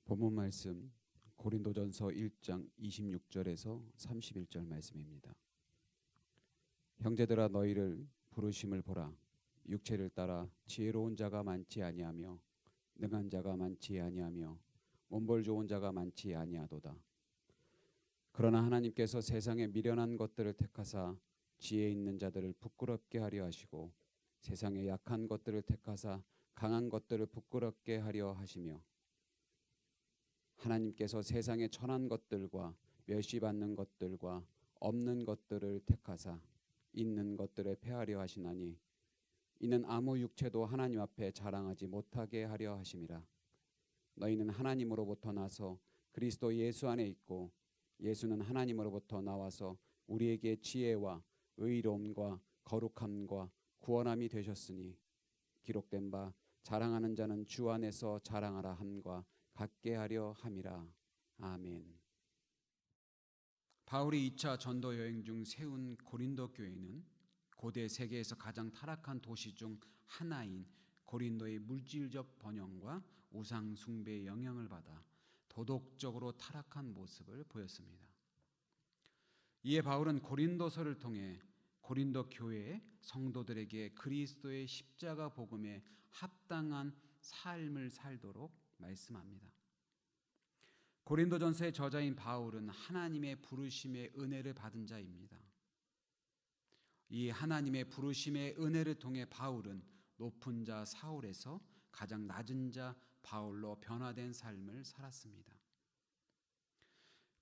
본문 말씀 고린도전서 1장 26절에서 31절 말씀입니다. 형제들아 너희를 부르심을 보라. 육체를 따라 지혜로운 자가 많지 아니하며 능한 자가 많지 아니하며 몸벌 좋은 자가 많지 아니하도다. 그러나 하나님께서 세상에 미련한 것들을 택하사 지혜 있는 자들을 부끄럽게 하려 하시고 세상에 약한 것들을 택하사 강한 것들을 부끄럽게 하려 하시며 하나님께서 세상에 천한 것들과 멸시받는 것들과 없는 것들을 택하사 있는 것들을 폐하려 하시나니 이는 아무 육체도 하나님 앞에 자랑하지 못하게 하려 하심이라. 너희는 하나님으로부터 나서 그리스도 예수 안에 있고 예수는 하나님으로부터 나와서 우리에게 지혜와 의로움과 거룩함과 구원함이 되셨으니 기록된 바 자랑하는 자는 주 안에서 자랑하라 함과 같게 하려 함이라. 아멘. 바울이 2차 전도 여행 중 세운 고린도 교회는 고대 세계에서 가장 타락한 도시 중 하나인 고린도의 물질적 번영과 우상 숭배의 영향을 받아 도덕적으로 타락한 모습을 보였습니다. 이에 바울은 고린도서를 통해 고린도 교회의 성도들에게 그리스도의 십자가 복음에 합당한 삶을 살도록 말씀합니다. 고린도전서의 저자인 바울은 하나님의 부르심의 은혜를 받은 자입니다. 이 하나님의 부르심의 은혜를 통해 바울은 높은 자 사울에서 가장 낮은 자 바울로 변화된 삶을 살았습니다.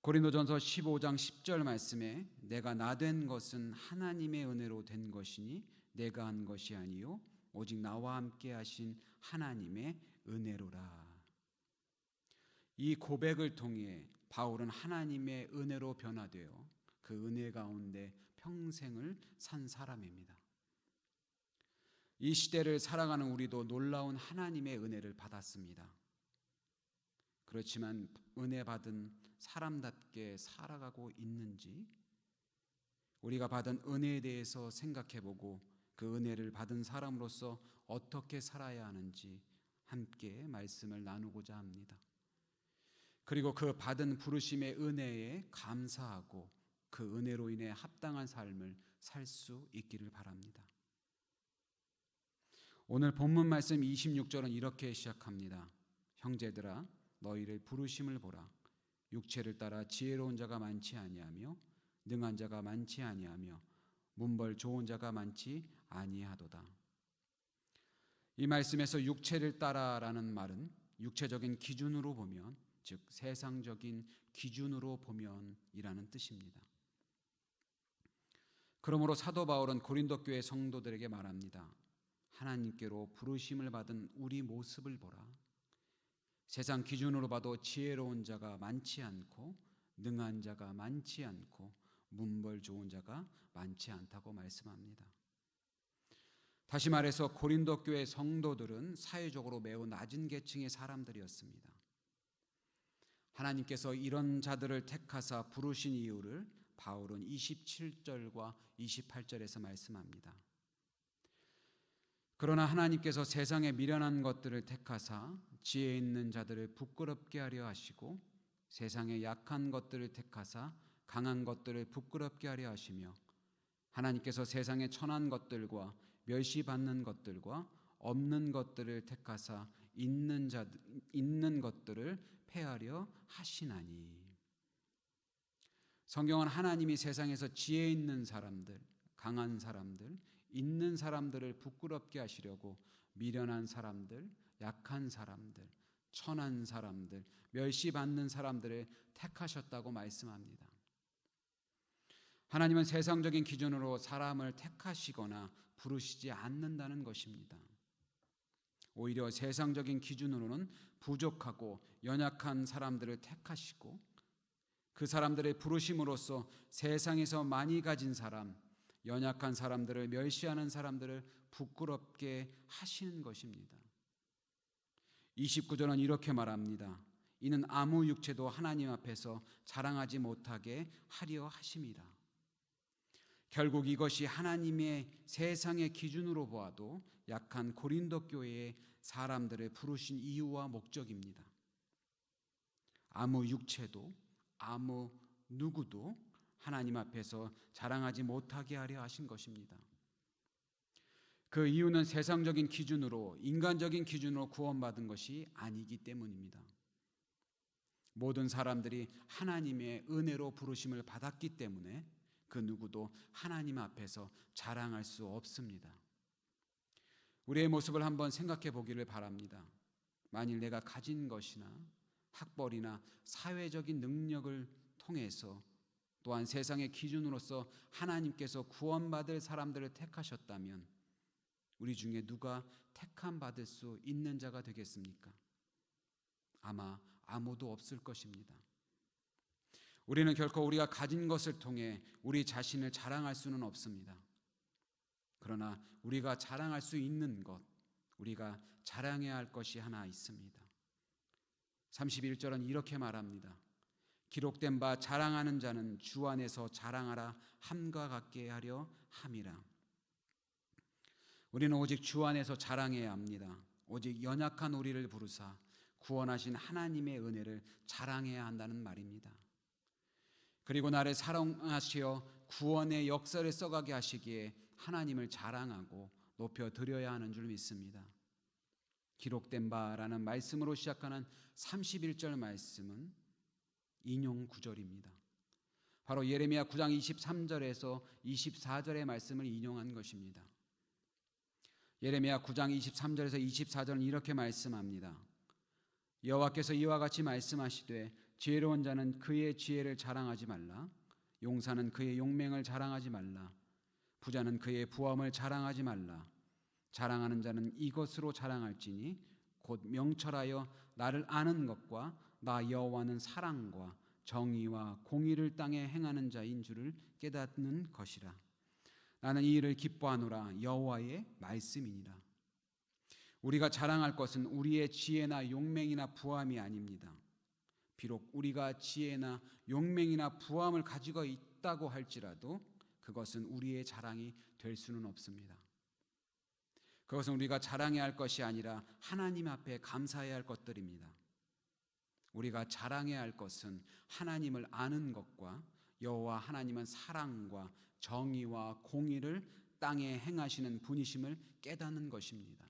고린도전서 15장 10절 말씀에 내가 나된 것은 하나님의 은혜로 된 것이니 내가 한 것이 아니요 오직 나와 함께 하신 하나님의 은혜로라. 이 고백을 통해 바울은 하나님의 은혜로 변화되어 그 은혜 가운데 평생을 산 사람입니다. 이 시대를 살아가는 우리도 놀라운 하나님의 은혜를 받았습니다. 그렇지만 은혜 받은 사람답게 살아가고 있는지 우리가 받은 은혜에 대해서 생각해보고 그 은혜를 받은 사람으로서 어떻게 살아야 하는지 함께 말씀을 나누고자 합니다. 그리고 그 받은 부르심의 은혜에 감사하고 그 은혜로 인해 합당한 삶을 살 수 있기를 바랍니다. 오늘 본문 말씀 26절은 이렇게 시작합니다. 형제들아 너희를 부르심을 보라. 육체를 따라 지혜로운 자가 많지 아니하며 능한 자가 많지 아니하며 문벌 좋은 자가 많지 아니하도다. 이 말씀에서 육체를 따라라는 말은 육체적인 기준으로 보면 즉 세상적인 기준으로 보면이라는 뜻입니다. 그러므로 사도 바울은 고린도 교회 성도들에게 말합니다. 하나님께로 부르심을 받은 우리 모습을 보라. 세상 기준으로 봐도 지혜로운 자가 많지 않고 능한 자가 많지 않고 문벌 좋은 자가 많지 않다고 말씀합니다. 다시 말해서 고린도 교회 성도들은 사회적으로 매우 낮은 계층의 사람들이었습니다. 하나님께서 이런 자들을 택하사 부르신 이유를 바울은 27절과 28절에서 말씀합니다. 그러나 하나님께서 세상에 미련한 것들을 택하사 지혜 있는 자들을 부끄럽게 하려 하시고 세상에 약한 것들을 택하사 강한 것들을 부끄럽게 하려 하시며 하나님께서 세상에 천한 것들과 멸시받는 것들과 없는 것들을 택하사 있는 것들을 폐하려 하시나니. 성경은 하나님이 세상에서 지혜 있는 사람들, 강한 사람들, 있는 사람들을 부끄럽게 하시려고 미련한 사람들, 약한 사람들, 천한 사람들, 멸시받는 사람들을 택하셨다고 말씀합니다. 하나님은 세상적인 기준으로 사람을 택하시거나 부르시지 않는다는 것입니다. 오히려 세상적인 기준으로는 부족하고 연약한 사람들을 택하시고 그 사람들의 부르심으로써 세상에서 많이 가진 사람, 연약한 사람들을 멸시하는 사람들을 부끄럽게 하시는 것입니다. 29절은 이렇게 말합니다. 이는 아무 육체도 하나님 앞에서 자랑하지 못하게 하려 하심이라. 결국 이것이 하나님의 세상의 기준으로 보아도 약한 고린도 교회의 사람들을 부르신 이유와 목적입니다. 아무 육체도 아무 누구도 하나님 앞에서 자랑하지 못하게 하려 하신 것입니다. 그 이유는 세상적인 기준으로, 인간적인 기준으로 구원받은 것이 아니기 때문입니다. 모든 사람들이 하나님의 은혜로 부르심을 받았기 때문에 그 누구도 하나님 앞에서 자랑할 수 없습니다. 우리의 모습을 한번 생각해 보기를 바랍니다. 만일 내가 가진 것이나 학벌이나 사회적인 능력을 통해서 또한 세상의 기준으로서 하나님께서 구원받을 사람들을 택하셨다면 우리 중에 누가 택함 받을 수 있는 자가 되겠습니까? 아마 아무도 없을 것입니다. 우리는 결코 우리가 가진 것을 통해 우리 자신을 자랑할 수는 없습니다. 그러나 우리가 자랑할 수 있는 것, 우리가 자랑해야 할 것이 하나 있습니다. 31절은 이렇게 말합니다. 기록된 바 자랑하는 자는 주 안에서 자랑하라 함과 같게 하려 함이라. 우리는 오직 주 안에서 자랑해야 합니다. 오직 연약한 우리를 부르사 구원하신 하나님의 은혜를 자랑해야 한다는 말입니다. 그리고 나를 사랑하시어 구원의 역사를 써가게 하시기에 하나님을 자랑하고 높여 드려야 하는 줄 믿습니다. 기록된 바라는 말씀으로 시작하는 31절 말씀은 인용 구절입니다. 바로 예레미야 9장 23절에서 24절의 말씀을 인용한 것입니다. 예레미야 9장 23절에서 24절은 이렇게 말씀합니다. 여호와께서 이와 같이 말씀하시되 지혜로운 자는 그의 지혜를 자랑하지 말라. 용사는 그의 용맹을 자랑하지 말라. 부자는 그의 부함을 자랑하지 말라. 자랑하는 자는 이것으로 자랑할지니 곧 명철하여 나를 아는 것과 나 여호와는 사랑과 정의와 공의를 땅에 행하는 자인 줄을 깨닫는 것이라. 나는 이 일을 기뻐하노라. 여호와의 말씀이니라. 우리가 자랑할 것은 우리의 지혜나 용맹이나 부함이 아닙니다. 비록 우리가 지혜나 용맹이나 부함을 가지고 있다고 할지라도 그것은 우리의 자랑이 될 수는 없습니다. 그것은 우리가 자랑해야 할 것이 아니라 하나님 앞에 감사해야 할 것들입니다. 우리가 자랑해야 할 것은 하나님을 아는 것과 여호와 하나님은 사랑과 정의와 공의를 땅에 행하시는 분이심을 깨닫는 것입니다.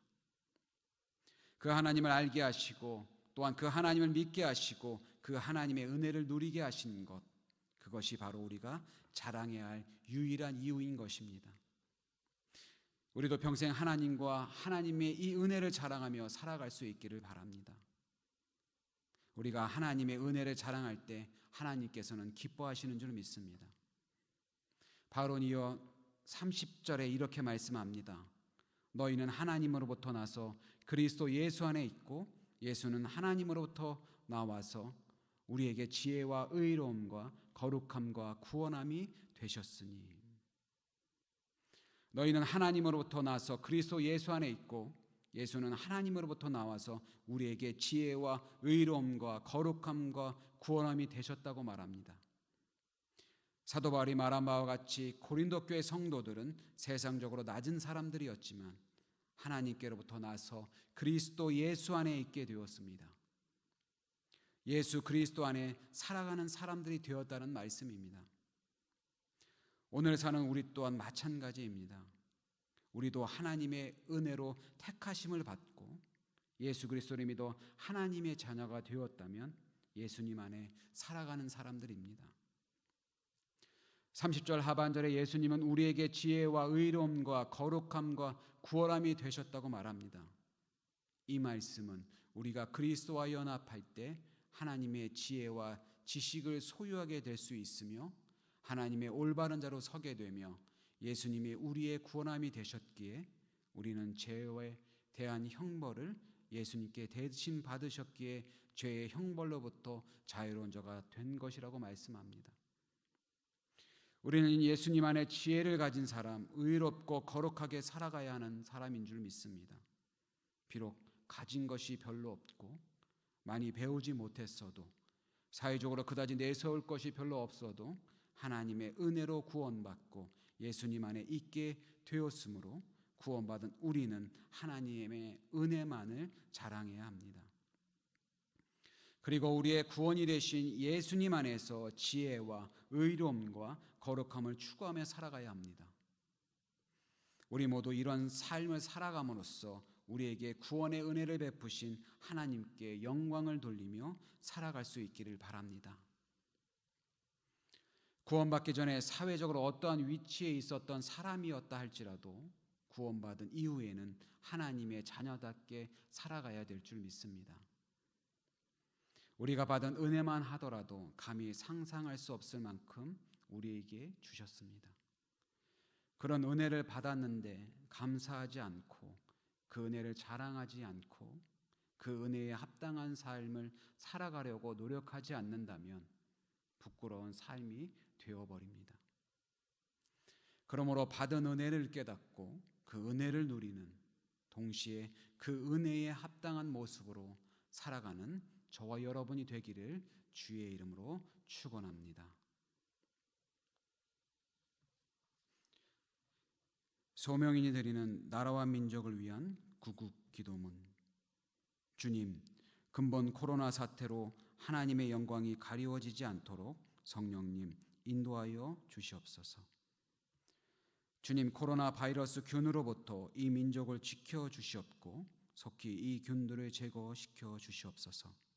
그 하나님을 알게 하시고 또한 그 하나님을 믿게 하시고 그 하나님의 은혜를 누리게 하신 것, 그것이 바로 우리가 자랑해야 할 유일한 이유인 것입니다. 우리도 평생 하나님과 하나님의 이 은혜를 자랑하며 살아갈 수 있기를 바랍니다. 우리가 하나님의 은혜를 자랑할 때 하나님께서는 기뻐하시는 줄 믿습니다. 바울은 이어 30절에 이렇게 말씀합니다. 너희는 하나님으로부터 나서 그리스도 예수 안에 있고 예수는 하나님으로부터 나와서 우리에게 지혜와 의로움과 거룩함과 구원함이 되셨으니. 너희는 하나님으로부터 나서 그리스도 예수 안에 있고 예수는 하나님으로부터 나와서 우리에게 지혜와 의로움과 거룩함과 구원함이 되셨다고 말합니다. 사도 바울이 말한 바와 같이 고린도 교회 성도들은 세상적으로 낮은 사람들이었지만 하나님께로부터 나서 그리스도 예수 안에 있게 되었습니다. 예수 그리스도 안에 살아가는 사람들이 되었다는 말씀입니다. 오늘 사는 우리 또한 마찬가지입니다. 우리도 하나님의 은혜로 택하심을 받고 예수 그리스도를 믿어 하나님의 자녀가 되었다면 예수님 안에 살아가는 사람들입니다. 30절 하반절에 예수님은 우리에게 지혜와 의로움과 거룩함과 구원함이 되셨다고 말합니다. 이 말씀은 우리가 그리스도와 연합할 때 하나님의 지혜와 지식을 소유하게 될 수 있으며 하나님의 올바른 자로 서게 되며 예수님이 우리의 구원함이 되셨기에 우리는 죄에 대한 형벌을 예수님께 대신 받으셨기에 죄의 형벌로부터 자유로운 자가 된 것이라고 말씀합니다. 우리는 예수님 안에 지혜를 가진 사람, 의롭고 거룩하게 살아가야 하는 사람인 줄 믿습니다. 비록 가진 것이 별로 없고 많이 배우지 못했어도 사회적으로 그다지 내세울 것이 별로 없어도 하나님의 은혜로 구원받고 예수님 안에 있게 되었으므로 구원받은 우리는 하나님의 은혜만을 자랑해야 합니다. 그리고 우리의 구원이 되신 예수님 안에서 지혜와 의로움과 거룩함을 추구하며 살아가야 합니다. 우리 모두 이런 삶을 살아감으로써 우리에게 구원의 은혜를 베푸신 하나님께 영광을 돌리며 살아갈 수 있기를 바랍니다. 구원받기 전에 사회적으로 어떠한 위치에 있었던 사람이었다 할지라도 구원받은 이후에는 하나님의 자녀답게 살아가야 될 줄 믿습니다. 우리가 받은 은혜만 하더라도 감히 상상할 수 없을 만큼 우리에게 주셨습니다. 그런 은혜를 받았는데 감사하지 않고 그 은혜를 자랑하지 않고 그 은혜에 합당한 삶을 살아가려고 노력하지 않는다면 부끄러운 삶이 되어버립니다. 그러므로 받은 은혜를 깨닫고 그 은혜를 누리는, 동시에 그 은혜에 합당한 모습으로 살아가는 저와 여러분이 되기를 주의 이름으로 축원합니다. 소명인이 드리는 나라와 민족을 위한 구국 기도문. 주님, 근본 코로나 사태로 하나님의 영광이 가리워지지 않도록 성령님 인도하여 주시옵소서. 주님, 코로나 바이러스 균으로부터 이 민족을 지켜 주시옵고 속히 이 균들을 제거시켜 주시옵소서.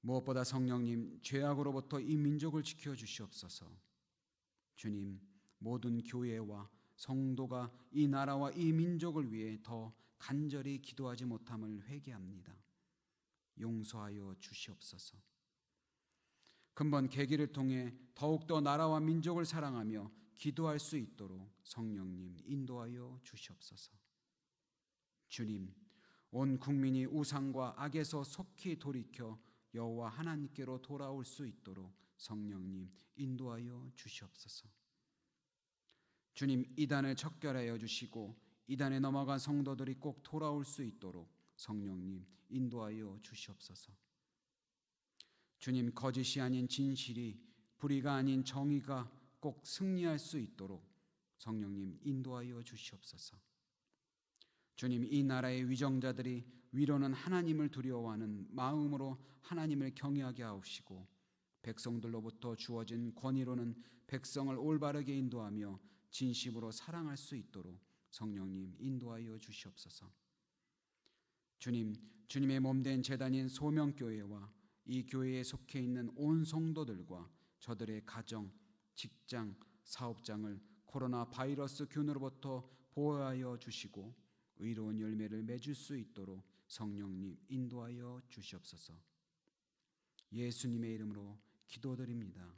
무엇보다 성령님, 죄악으로부터 이 민족을 지켜 주시옵소서. 주님, 모든 교회와 성도가 이 나라와 이 민족을 위해 더 간절히 기도하지 못함을 회개합니다. 용서하여 주시옵소서. 근본 계기를 통해 더욱더 나라와 민족을 사랑하며 기도할 수 있도록 성령님 인도하여 주시옵소서. 주님, 온 국민이 우상과 악에서 속히 돌이켜 여호와 하나님께로 돌아올 수 있도록 성령님 인도하여 주시옵소서. 주님, 이단을 척결하여 주시고 이단에 넘어간 성도들이 꼭 돌아올 수 있도록 성령님 인도하여 주시옵소서. 주님, 거짓이 아닌 진실이, 불의가 아닌 정의가 꼭 승리할 수 있도록 성령님 인도하여 주시옵소서. 주님, 이 나라의 위정자들이 위로는 하나님을 두려워하는 마음으로 하나님을 경외하게 하옵시고 백성들로부터 주어진 권위로는 백성을 올바르게 인도하며 진심으로 사랑할 수 있도록 성령님 인도하여 주시옵소서. 주님, 주님의 몸된 제단인 소명교회와 이 교회에 속해 있는 온 성도들과 저들의 가정, 직장, 사업장을 코로나 바이러스 균으로부터 보호하여 주시고 의로운 열매를 맺을 수 있도록 성령님 인도하여 주시옵소서. 예수님의 이름으로 기도드립니다.